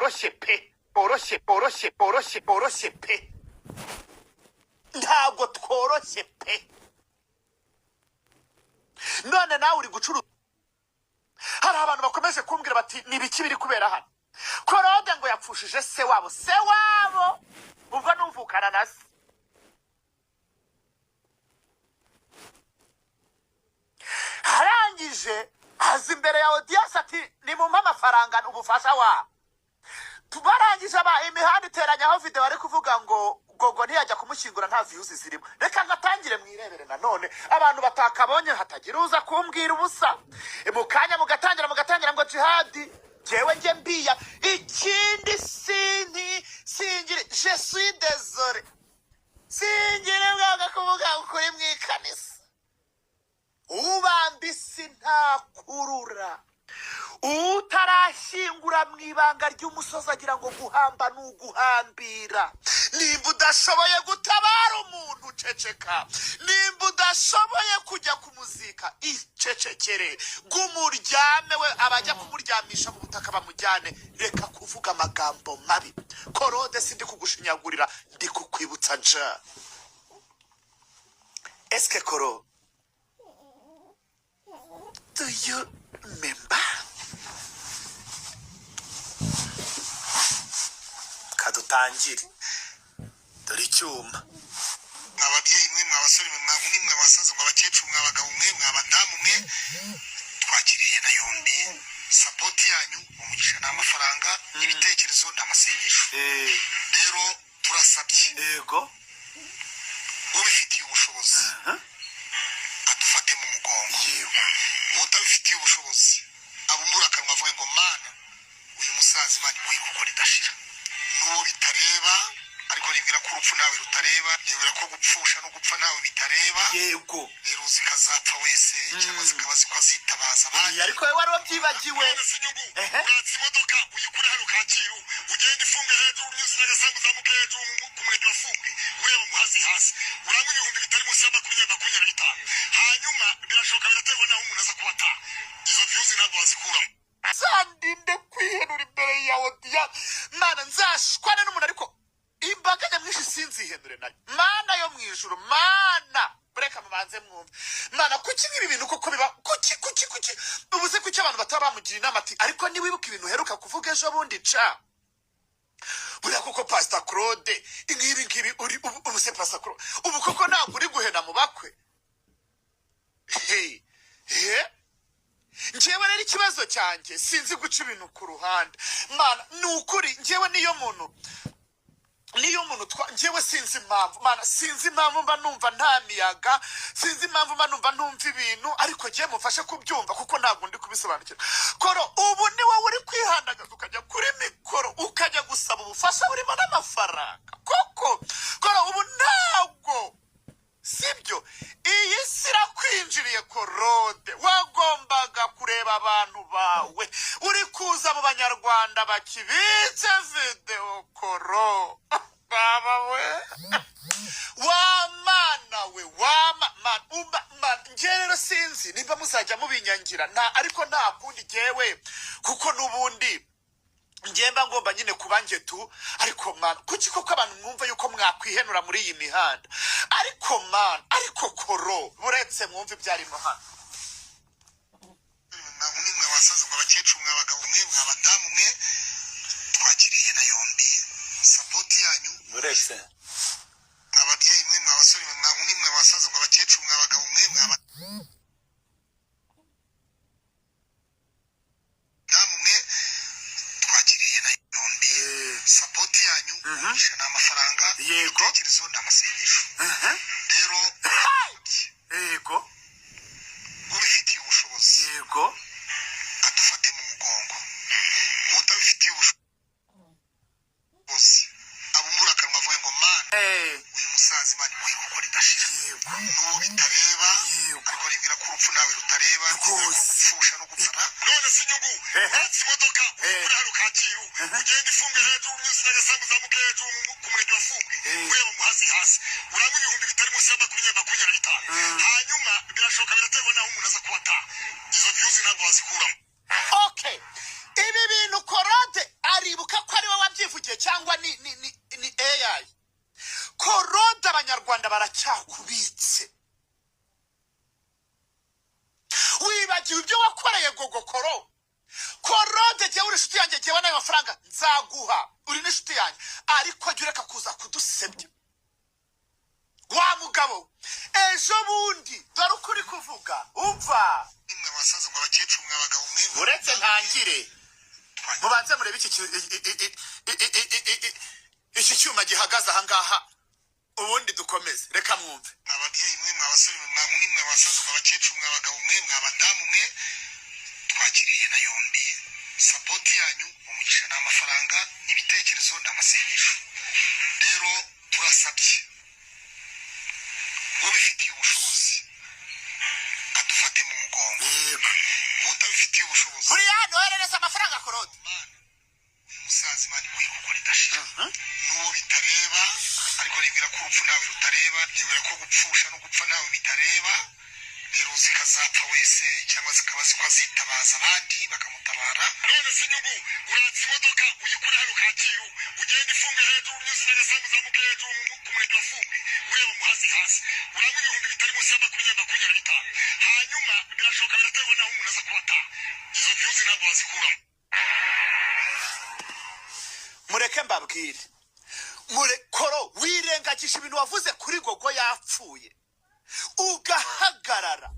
bworoshye pe, bworoshye pe, ntabwo tworoshye pe. None nawe uri gucuruza, hari abantu bakomeje kumbwira bati nibiki biri kubera hano. Korode ngo yapfushije se wabo, ubwo numvukana na se. Harangije azi imbere ya audience ati nimumpa amafaranga ubufasha wa. Tubarangije imihanda iteranyaho video bari kuvuga ngo gogo ntiyajya kumushyingura nta views zirimo. Reka ngatangire mwirebere nanone abantu batakabonye hatagira uza kumbwira ubusa. Mukanya mugatangira ngo jihadi jewe nje mbiya ikindi singire je suis désolé. Singire bwaga kuvuga ukuri mwikanisa. Ubambisi ntakurura. Utarashyingura mwibanga ry'umusozi agira ngo guhamba nuguhambira. Nimba udashoboye gutabara umuntu ceceka. Nimba udashoboye kujya kumuzika icecekere. Gumuryame we abajya kumuryamisha mu butaka bamujyane. Reka kuvuga amagambo mabi. Korode sindi kugushinyagurira ndi kukwibutsa nja. Eske Koro, do you remember? Kadutangire dore icyuma. Mwababyeyi mwe, mwabasore mwe, mwankumi mwe, abasaza mwe, abakecuru mwe, abagabo mwe, mwabadamu mwe, twakiriye na yombi. Support yanyu umugisha n'amafaranga n'ibitekerezo n'amasengesho. Rero turasabye Yego ubifitiye ubushobozi adufate mu mugongo. Utabifitiye ubushobozi abumbura akanwa avuge ngo mana uyu musaza Imana imuhe gukora idashira. N'uwo bitareba ariko nibwira ko urupfu nawe rutareba, nibwira ko gupfusha no gupfa nawe bitareba. Yego rero zikazapfa wese cyangwa zikaba zitabaza abandi. ariko we wari wabyibagiwe. Uratse imodoka uyikure hano Kacyiru ugenda ifunge hejuru unyuze n'agasambu zamuke hejuru ku murenge wafunge ureba muhazi hasi urangwa ibihumbi bitari munsi ya 25. Hanyuma birashoboka biraterwa naho umuntu aza kubata izo views ntabwo wazikuramo. Sandinde kwihenura imbere ya audience. Mana nzashwane n'umuntu ariko imbaga nyamwinshi sinzihenure nayo. Mana yo mwijuru, mana bureka mubanze mwumve. Mana kuki ibi bintu koko biba kuki ubuze kuki abantu bataba bamugira inama ati ariko ni wibuka ibintu heruka kuvuga ejo bundi ca. Buriya koko Pastor Claude ngibi uri ubuse Pastor Claude ubu koko ntabwo uri guhena mu bakwe. Njyewe rero ikibazo cyanjye sinzi guca ibintu ku ruhande. Mana nukuri njyewe niyo muntu njyewe sinzi impamvu. Mana sinzi impamvu mba numva nta miyaga, sinzi impamvu mba numva ntumva ibintu, ariko njyewe mufashe kubyumva kuko ntabwo ndi kubisobanukira. Koro ubu ni wowe uri kwihandagaza ukajya kuri mikoro ukajya gusaba ubufasha burimo n'amafaranga koko. Koro ubu ntabwo sibyo iyi sira kwinjiriye Korode. Wagombaga kureba abantu bawe uri kuza mu banyarwanda bakibitse video Koro. Baba we wamana we njyewe sinzi nimba muzajya mubinyangira ariko nta kundi jyewe kuko nubundi njyemba ngomba nyine kubanje tu. Ariko man kuki koko abantu mwumva yuko mwakwihenura muri iyi mihanda. Ariko man ariko Koro buretse mwumva ibyarimo hano. Namwe mwe abasaza mwe, abakecuru mwe, abagabo mwe, mwabadamu mwe, twakiriye na yombi. Support yanyu buretse mwababyeyi mwe, mwabasore mwe, mwankumi mwe, abasaza mwe, abakecuru mwe, abagabo mwe, mwabadamu mwe, twakiriye na yombi. Support yanyu umugisha n'amafaranga n'ibitekerezo n'amasengesho. Rero yego ubifitiye ubushobozi yego adufate mu mugongo. Utabifitiye ubushobozi abumbura akanwa avuge ngo mana uyu musaza Imana imuhe gukora idashira. N'uwo bitareba ariko nibwira ko urupfu nawe rutareba, gupfusha no gupfa. None se inyungu uratse imodoka uyikure hano Kacyiru ugenda ifunge hejuru unyuze n'agasambu zamuke hejuru ku murenge wafunge ureba muhazi hasi urangwa ibihumbi bitari munsi ya 25. Hanyuma birashoboka biraterwa naho umuntu aza kubata izo views ntabwo wazikuramo. Okay, ibi bintu Korode ari muribuka ko ari we wabyivugiye cyangwa ni AI? Korode abanyarwanda baracyakubitse. Wibagiwe ibyo wakoreye gogokoro. Korode jya uri inshuti yanjye, jyewe nayo mafaranga nzaguha, uri n'inshuti yanjye, ariko jya ureka kuza kudusebya. Wa mugabo, ejo bundi dore uko uri kuvuga, umva. nimwe basaza ngo abakecuru mwe abagabo mwe Uretse ntangire, mubanze murebe iki cyuma gihagaze aha ngaha, ubundi dukomeze. Reka mwumve. ababyeyi mwe mwabasore mwe mwankumi mwe basaza ngo abakecuru mwe abagabo mwe mwabadamu mwe, twakiriye na yombi sapoti yanyu, umugisha n'amafaranga, ibitekerezo n'amasengesho. Rero turasabye ubifitiye ubushobozi adufate mu mugongo, utabifitiye ubushobozi buriya noherereza amafaranga Korode. uyu musaza Imana imuhe kuko ridashira, n'uwo bitareba, ariko nibwira ko urupfu nawe rutareba, nibwira ko gupfusha no gupfa nawe bitareba. Rero zikazapfa wese cyangwa zikaba ziko azitabaza abandi bakamutabara. None se inyungu uratse imodoka uyikure hano Kacyiru, ugenda ifunge hejuru unyuze Nyagasani uzamuke hejuru ku murenge wa Fumbwe, ureba muhazi hasi, uranywa ibihumbi bitari munsi ya 25. Hanyuma birashoboka biraterwa naho umuntu aza kubata izo views ntabwo wazikuraho. Mureke mbabwire, Koro wirengagije ibintu wavuze kuri gogo yapfuye ugahagarara.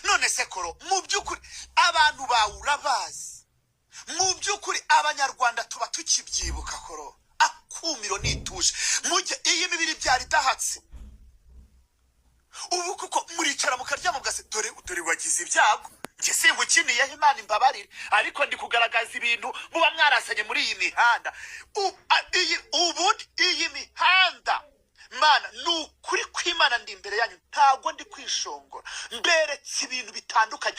None se Koro, mu by'ukuri abantu bawe urabazi, mu by'ukuri abanyarwanda tuba tukibyibuka Koro, akumiro nituje mujye iyi mibiri byari dahatse. Ubu kuko muricara mukarya mugase, dore wagize ibyago, nge singukiniyeho, Imana imbabarire, ariko ndi kugaragaza ibintu muba mwarasanye muri iyi mihanda. Ubundi iyi mihanda Mana nukuri kw'Imana ndi imbere yanyu, ntago ndi kwishongora, mberetse ibintu bitandukanye.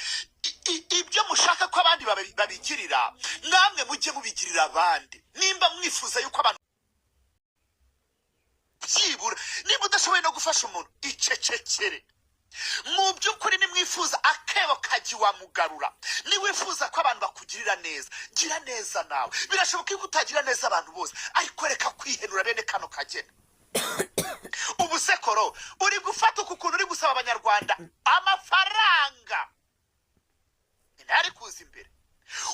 Ibyo mushaka ko abandi babigirira, namwe mujye mubigirira abandi. Nimba mwifuza yuko abantu byibura, niba udashoboye no gufasha umuntu, icecekere. Mu by'ukuri nimwifuza akebo kaji wamugarura, niwifuza ko abantu bakugirira neza, gira neza nawe. Birashoboka ko utagira neza abantu bose, ariko reka kwihenura bene kano kagena. Ubu se Koro, uri gufata ukuntu uri gusaba abanyarwanda amafaranga, ntari kuza imbere,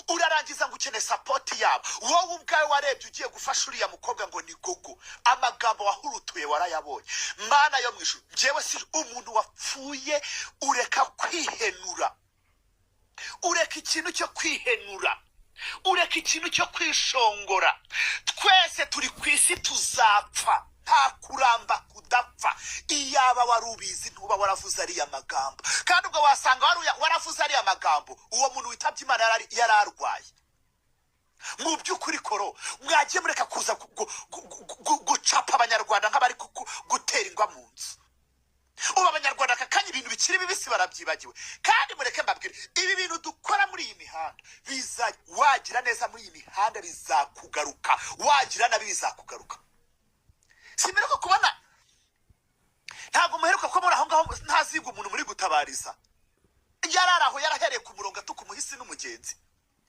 urarangiza ngo ukene sapoti yabo. Wowe ubwawe warebye ugiye gufasha uriya mukobwa ngo ni gogo, amagambo wahurutuye warayabonye. Mana yo mwishu, njyewe si umuntu wapfuye. Ureka kwihenura, ureka ikintu cyo kwihenura, ureka ikintu cyo kwishongora. Twese turi ku isi tuzapfa, nta kuramba kudapfa. Iyaba warubizi ntuba waravuze ariya magambo, kandi ubwo wasanga waravuze ariya magambo uwo muntu witabye Imana yararwaye. Mu by'ukuri Koro, mwagiye mureka kuza gucapa abanyarwanda nk'abari gutera ingwa mu nzu. Ubu abanyarwanda kakanya ibintu bikiri bibisi barabyibagiwe. Kandi mureke mbabwire, ibi bintu dukora muri iyi mihanda, wagira neza muri iyi mihanda bizakugaruka, wagira nabi bizakugaruka. Simbere ko kubona ntabwo muheruka ko muri aho ngaho ntaziga umuntu muri gutabariza, yararaho yarahereye ku murongo atuka umuhisi n'umugenzi.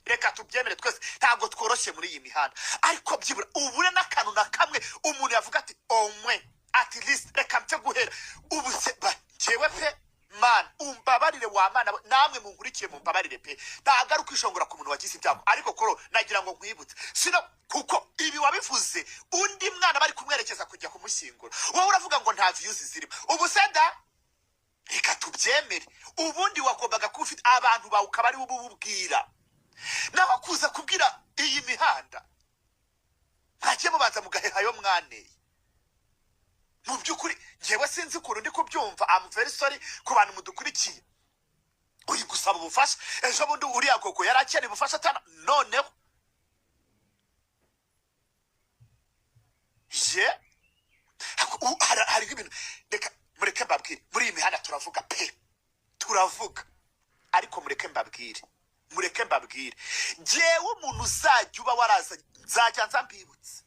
Reka tubyemere twese, ntabwo tworoshye muri iyi mihanda, ariko byibura ubure n'akantu na kamwe umuntu yavuga ati omwe at least reka mpe guhera. Ubu se njyewe pe Mana umbabarire, wa Mana namwe munkurikiye mumbabarire pe, ntago kwishongora ku muntu wagize ibyago. Ariko Koro nagira ngo nkwibutse, sino kuko ibi wabivuze undi mwana bari kumwerekeza kujya kumushyingura, wowe uravuga ngo nta views zirimo. Ubu se da, reka tubyemere, ubundi wagombaga kuba ufite abantu bawe ukaba ari ububwira, naho kuza kubwira iyi mihanda ntagiye mubanza mugahehayo mwaneye. Mu by'ukuri njyewe sinzi ukuntu ndi kubyumva. I'm very sorry ku bantu mudukurikiye, uri gusaba ubufasha. Ejo bundi uriya gogo yari akeneye ubufasha atana, noneho hari ibintu. Reka mureke mbabwire, muri iyi mihanda turavuga pe, turavuga, ariko mureke mbabwire, jewe umuntu uzajya uba waraza nzajya nza mbibutse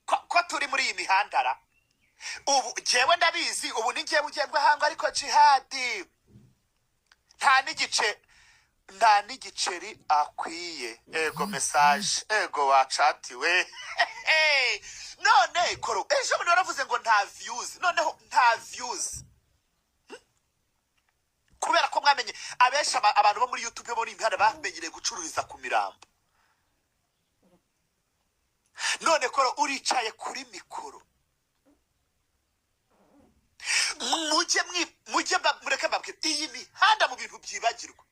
ko turi muri iyi mihanda. Ubu jewe ndabizi, ubu ni njyewe ugengwa hanga, ariko jihadi nta n'igice nta n'igiceri akwiye. Ego message, ego wacatiwe. None koro ejo bundi waravuze ngo nta views, noneho nta views kubera ko mwamenye abesha abantu bo muri YouTube bo n'imihanda bamenyere gucururiza ku mirambo. None koro uricaye kuri mikoro, mujye mureke mbabwire iyi mihanda mu bintu byibagirwa,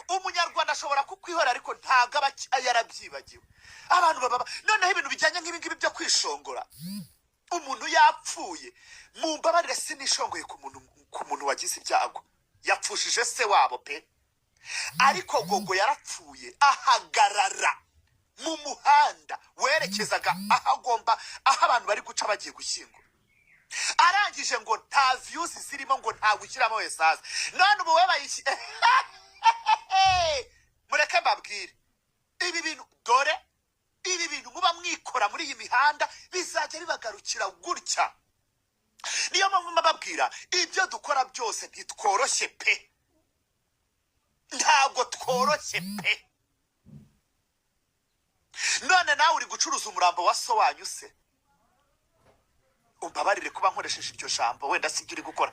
umunyarwanda ashobora kukwihora ariko ntabwo aba yarabyibagiwe. Abantu baba noneho ibintu bijyanye nk'ibi ngibi byo kwishongora, umuntu yapfuye, mumbabarire sinishongoye ku muntu wagize ibyago, yapfushije se wabo pe, ariko Gogo yarapfuye ahagarara mu muhanda werekezaga aho abantu bari guca bagiye gushyingura, arangije ngo nta views zirimo, ngo nta gushyiramo esaza. None ubu we bayishyi mureke mbabwire ibi bintu, dore ibi bintu muba mwikora muri iyi mihanda bizajya bibagarukira gutya. Niyo mpamvu mbabwira ibyo dukora byose ntitworoshye pe, ntabwo tworoshye pe. None nawe uri gucuruza umurambo wa so wanyu se, umbabarire kuba nkoresheje iryo jambo, wenda sibyo uri gukora.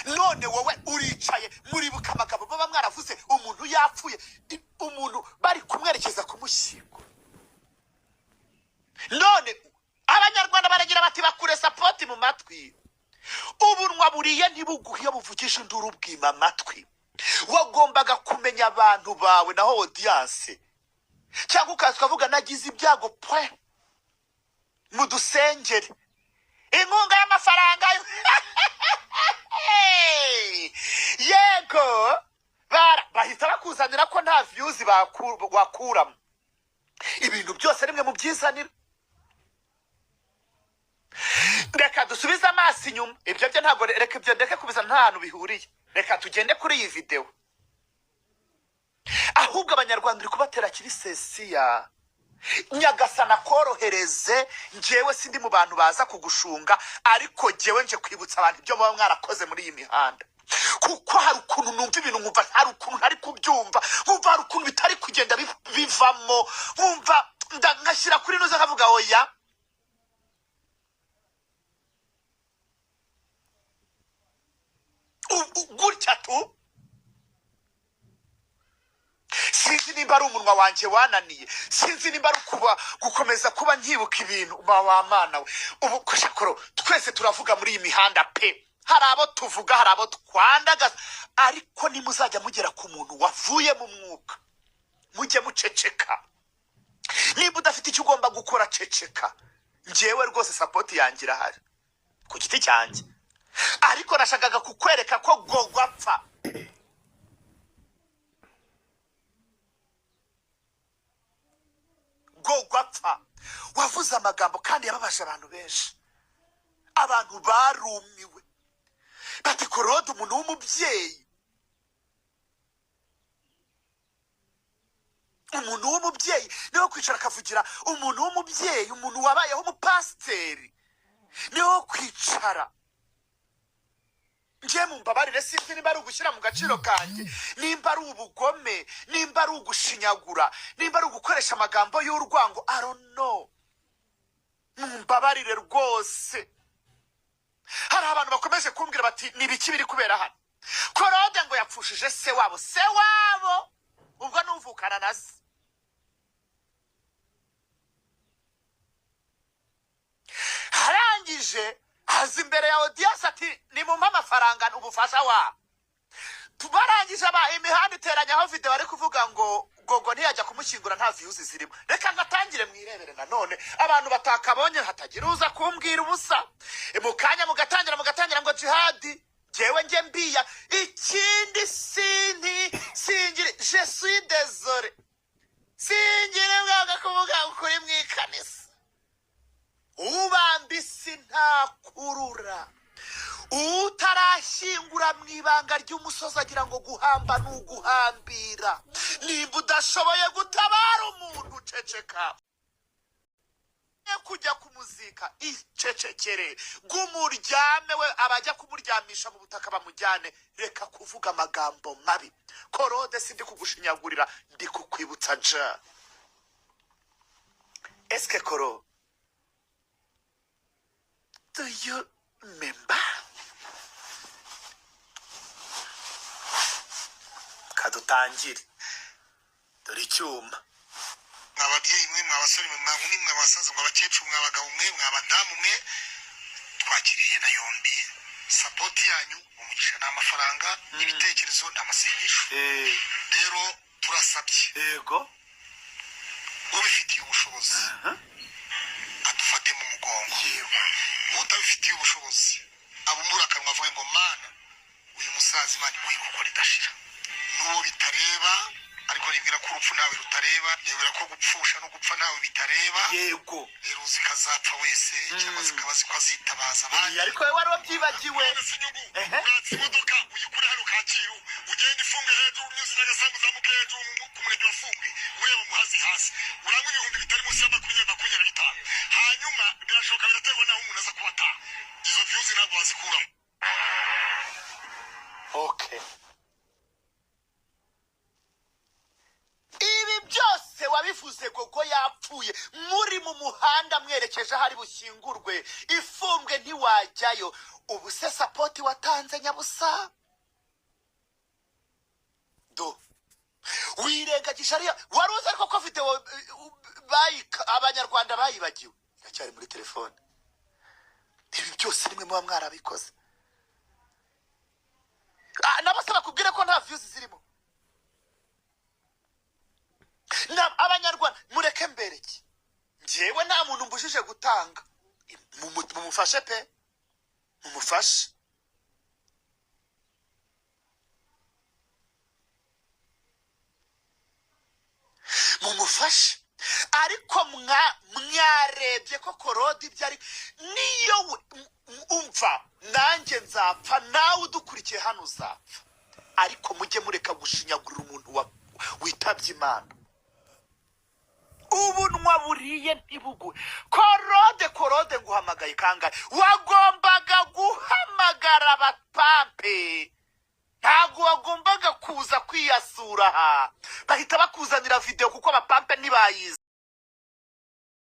None wowe uricaye muribuka amagambo baba mwaravuze, umuntu yapfuye, umuntu bari kumwerekeza kumushyingo. None abanyarwanda baragira bati bakure support mu matwi, ubunwa buriye ntibuguhiye buvugisha induru bwima amatwi. Wagombaga kumenya abantu bawe naho audience, cyangwa ukavuga nagize ibyago pwe mudusengere inkunga y'amafaranga yego bahita bakuzanira ko nta views wakuramo. Ibintu byose rimwe mu byizanira. Reka dusubize amaso inyuma, ibyo byo ntabwo, reka ibyo ndeke kubiza nta hantu bihuriye. Reka tugende kuri iyi video, ahubwo abanyarwanda uri kubatera kirisesiya. Nyagasana korohereze, njyewe sindi mu bantu baza kugushunga, ariko njyewe nje kwibutsa abantu ibyo muba mwarakoze muri iyi mihanda, kuko hari ukuntu numva ibintu nkumva hari ukuntu ntari kubyumva, nkumva hari ukuntu bitari kugenda bivamo, nkumva ngashyira kuri nuza nkavuga oya gutya tu. Sinzi nimba ari umunwa wanjye wananiye, sinzi nimba ari gukomeza kuba nkibuka ibintu wa mana we. Ubu koshakoro twese turavuga muri iyi mihanda pe, hari abo tuvuga, hari abo twandagaza, ariko nimuzajya mugera ku muntu wavuye mu mwuka mujye muceceka. Nimba udafite icyo ugomba gukora ceceka. Njyewe rwose support yanjye irahari ku giti cyanjye, ariko nashakaga kukwereka ko Gogo apfa. Gogo apfa wavuze amagambo kandi yababaje abantu benshi. Abantu barumiwe bati Korode umuntu w'umubyeyi, umuntu w'umubyeyi niho kwicara akavugira, umuntu w'umubyeyi, umuntu wabayeho umupasiteri niho kwicara. Nje mumbabarire sinzi nimba ari ugushyira mu gaciro kanjye, nimba ari ubugome, nimba ari ugushinyagura, nimba ari ugukoresha amagambo y'urwango, I don't know. Mumbabarire rwose. Hari abantu bakomeje kumbwira bati nibiki biri kubera hano. Korode ngo yapfushije se wabo, se wabo ubwo numvukana na se. Harangije haza imbere ya audience ati nimumpa amafaranga ubufasha wa. Tubarangije imihanda iteranyaho video ari kuvuga ngo Gogo ntiyajya kumushyingura nta views zirimo. Reka ngatangire mwirebere nanone abantu batakabonye hatagira uza kumbwira ubusa. Mukanya mugatangira ngo jihadi, jewe nge mbiya ikindi singire je suis désolé. Singire bwaga kuvuga ukuri mwikanisa. Ubambisi ntakurura, utarashyingura mwibanga ry'umusozi agira ngo guhamba n'uguhambira. Nimba udashoboye gutabara umuntu ceceka. kujya kumuzika icecekere gumuryame we abajya kumuryamisha mu butaka bamujyane reka kuvuga amagambo mabi Korode sindi kugushinyagurira ndi kukwibutsa ja eske Koro do you remember kadutangire dore icyuma mwababyeyi mwe mwabasore mwe mwankumi mwe abasaza mwe abakecuru mwe abagabo mwe mwabadamu mwe twakiriye na yombi sapoti yanyu umugisha n'amafaranga n'ibitekerezo n'amasengesho rero turasabye yego ubifitiye ubushobozi adufate mu mugongo utabifitiye ubushobozi abumbura akanwa avuge ngo mana uyu musaza Imana imuhe kuko ridashira n'uwo bitareba ariko nibwira ko urupfu nawe rutareba nibwira ko gupfusha no gupfa nawe bitareba yego rero uzikazapfa wese cyangwa zikaba zitabaza abandi ariko we wari wabyibagiwe uratse imodoka uyikure hano Kacyiru ugenda ifunge hejuru unyuze n'agasambu zamuke hejuru ku murenge wa Fumbwe ureba muhazi hasi uranywa ibihumbi bitari munsi ya 25 hanyuma birashoboka biraterwa naho umuntu aza kubata izo views ntabwo wazikuraho okay ibi byose wabivuze gogo yapfuye muri mu muhanda mwerekeje hari bushyingurwe ifumbwe ntiwajyayo ubu se sapoti watanze nyabusa do wirengagije ariya wari uzi ariko ko video abanyarwanda bayibagiwe iracyari muri telefone ibi byose nimwe muba mwarabikoze nabasaba kubwira ko nta views zirimo abanyarwanda mureke mbereke njyewe nta muntu mbujije gutanga mumufashe pe mumufashe ariko mwarebye ko Korode ibyo ari niyo umva nanjye nzapfa nawe udukurikiye hano uzapfa ariko mujye mureka gushinyagurira umuntu witabye Imana ubunwa buriye ntibugwe Korode nguhamagaye kangahe wagombaga guhamagara abapampe ntabwo wagombaga kuza kwiyasura aha bahita bakuzanira video kuko abapampe ntibayizi